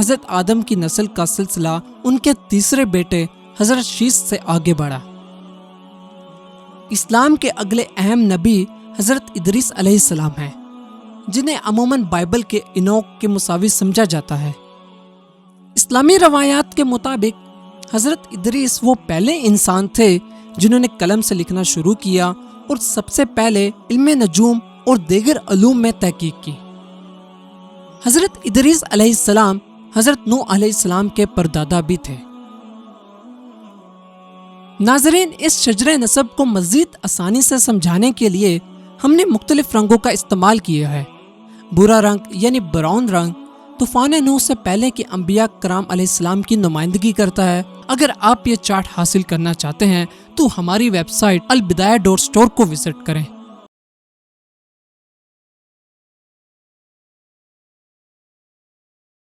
हजरत आदम की नस्ल का सिलसिला उनके तीसरे बेटे हजरत शीस से आगे बढ़ा। इस्लाम के अगले अहम नबी हजरत इदरीस अलैहिस्सलाम हैं, जिन्हें अमूमन बाइबल के इनोक के मुसावी समझा जाता है। इस्लामी रवायात के मुताबिक हजरत इदरीस वो पहले इंसान थे जिन्होंने कलम से लिखना शुरू किया और सबसे पहले इल्मे नजूम और दीगर उलूम में तहकीक की। हजरत इदरीस अलैहिस्सलाम हजरत नूह अलैहिस्सलाम के परदादा भी थे। नाज़रीन, इस शजरे नसब को मज़ीद आसानी से समझाने के लिए हमने मुख्तलिफ रंगों का इस्तेमाल किया है। बुरा रंग यानी ब्राउन रंग तूफान नूह से पहले के अंबिया कराम अलैहिस्सलाम की नुमाइंदगी करता है। अगर आप ये चार्ट हासिल करना चाहते हैं तो हमारी वेबसाइट albidaaya.store को विजिट करें।